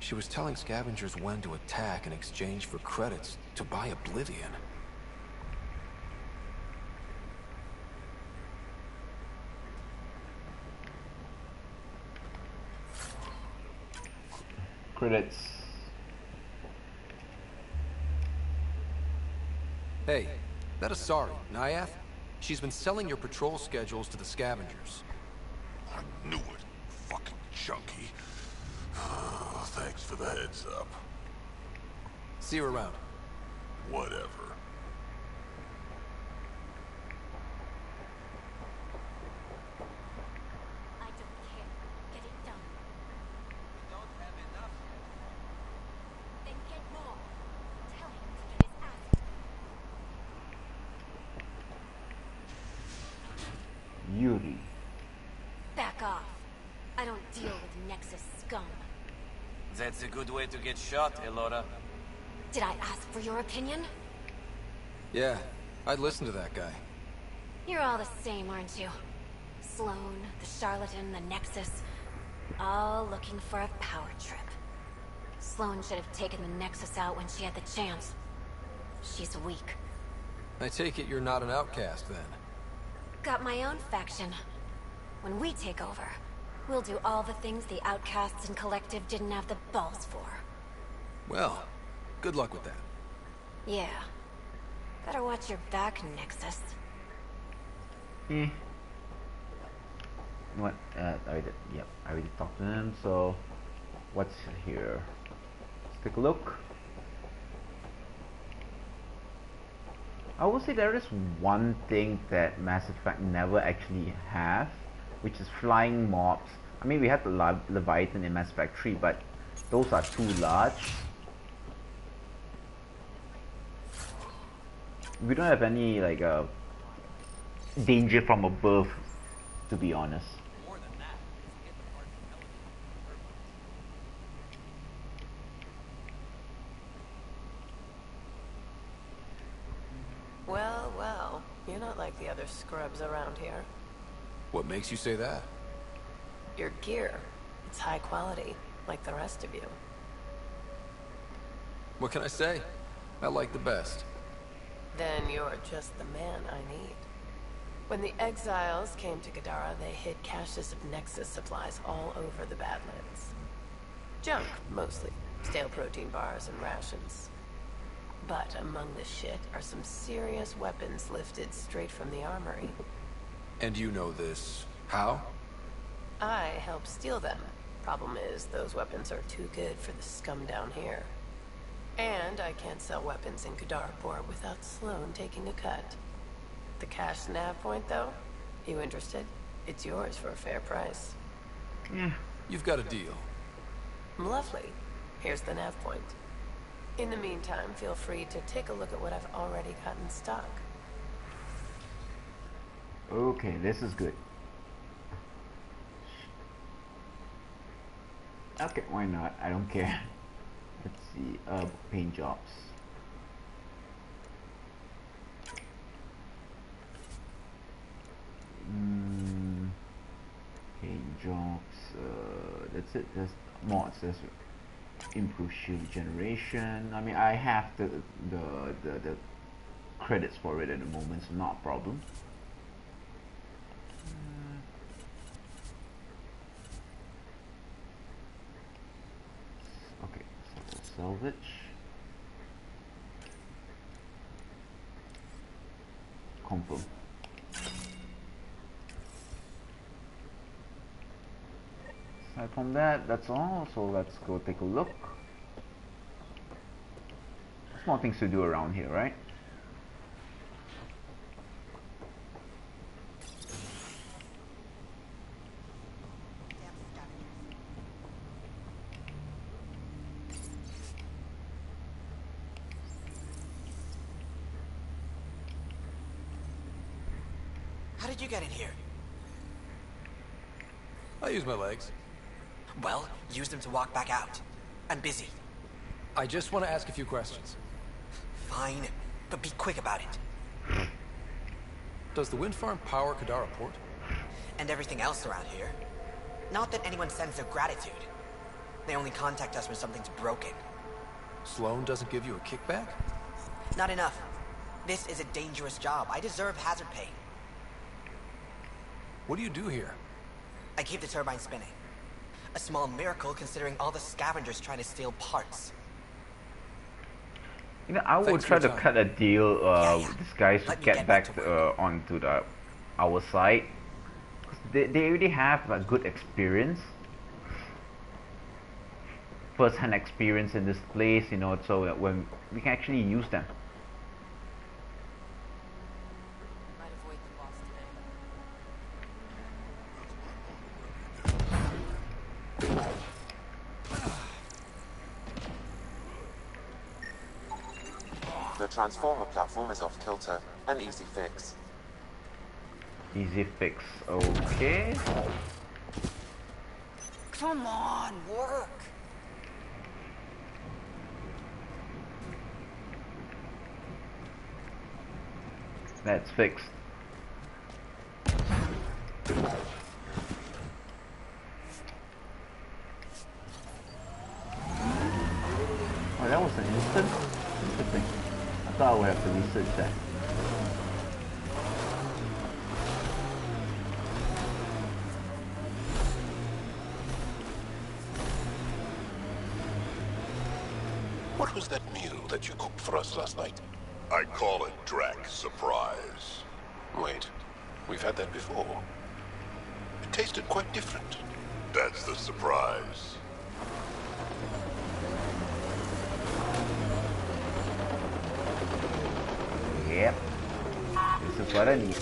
She was telling scavengers when to attack in exchange for credits to buy Oblivion.
Credits.
Hey, that Asari, Nyath? She's been selling your patrol schedules to the scavengers.
I knew it. Fucking junkie. Thanks for the heads up.
See you around.
Whatever.
I don't care. Get it done.
Don't have enough.
Then get more. Tell him to get his ass.
Yuri.
Back off. I don't deal with Nexus scum.
That's a good way to get shot, Elora.
Did I ask for your opinion?
Yeah, I'd listen to that guy.
You're all the same, aren't you? Sloan, the charlatan, the Nexus. All looking for a power trip. Sloan should have taken the Nexus out when she had the chance. She's weak.
I take it you're not an outcast, then?
Got my own faction. When we take over, we'll do all the things the Outcasts and Collective didn't have the balls for.
Well, good luck with that.
Yeah. Better watch your back, Nexus.
What? I already talked to him. So, what's here? Let's take a look. I will say there is one thing that Mass Effect never actually have, which is flying mobs. I mean, we have the Leviathan in Mass Effect 3, but those are too large. We don't have any like danger from above, to be honest.
Well, well, you're not like the other scrubs around here.
What makes you say that?
Your gear, it's high quality, like the rest of you.
What can I say? I like the best.
Then you're just the man I need. When the exiles came to Gadara, they hid caches of Nexus supplies all over the Badlands. Junk, mostly. Stale protein bars and rations. But among the shit are some serious weapons lifted straight from the armory.
And you know this. How?
I helped steal them. Problem is, those weapons are too good for the scum down here. And I can't sell weapons in Kadaraport without Sloan taking a cut. The cash nav point, though? You interested? It's yours for a fair price.
Yeah.
You've got a deal.
Lovely. Here's the nav point. In the meantime, feel free to take a look at what I've already got in stock.
Okay, this is good. Okay, why not? I don't care. Let's see, paint jobs. Paint jobs, that's it, there's mods, there's improve shield generation. I mean, I have the credits for it at the moment, so not a problem. Okay, so salvage. Confirm. Aside from that, that's all. So let's go take a look. Small things to do around here, right?
How did you get in here?
I use my legs.
Well, use them to walk back out. I'm busy.
I just want to ask a few questions.
Fine, but be quick about it.
Does the wind farm power Kadaraport?
And everything else around here. Not that anyone sends their gratitude. They only contact us when something's broken.
Sloan doesn't give you a kickback?
Not enough. This is a dangerous job. I deserve hazard pay.
What do you do here?
I keep the turbine spinning. A small miracle considering all the scavengers trying to steal parts.
You know, I would try to cut a deal with these guys to get back onto our side. They already have a good experience, first-hand experience in this place, you know, so that when we can actually use them.
The transformer platform is off kilter. An easy fix.
Easy fix, okay.
Come on, work.
That's fixed. Oh, that was an instant? Interesting. I thought I would have to research that.
What was that meal that you cooked for us last night?
I call it Drac Surprise.
Wait, we've had that before. It tasted quite different.
That's the surprise.
Yep. This is what I need.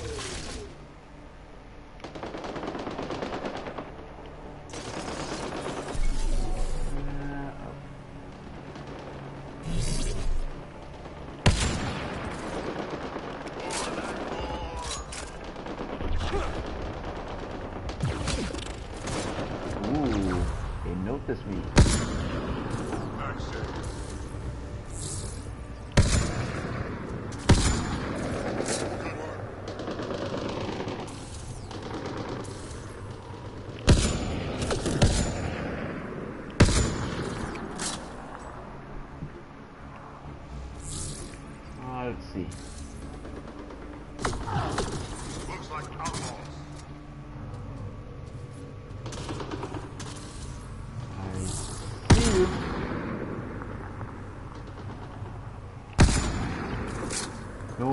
Ooh, they noticed me. Let's see.
Looks like outlaws.
I see you. No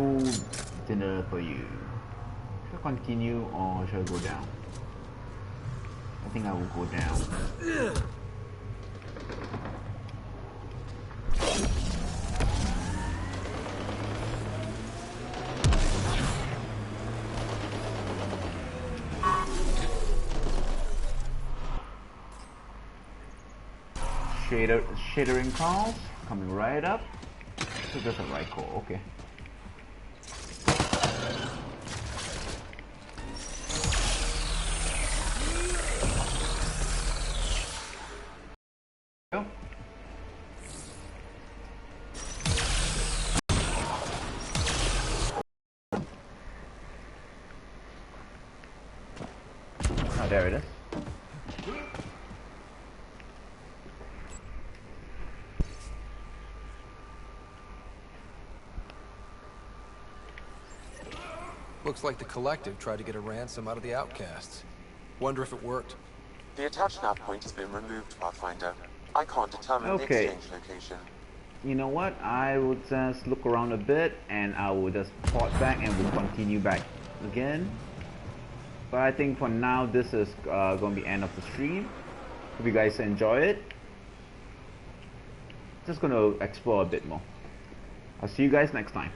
dinner for you. Should I continue or should I go down? I think I will go down. Shadering calls coming right up. So that's a right call, okay. Go. Oh, there it is.
Looks like the Collective tried to get a ransom out of the Outcasts. Wonder if it worked.
The attached nav point has been removed, Pathfinder. I can't determine the
Okay.
exchange location.
You know what? I will just look around a bit and I will just port back and we'll continue back again. But I think for now this is going to be end of the stream. Hope you guys enjoy it. Just going to explore a bit more. I'll see you guys next time.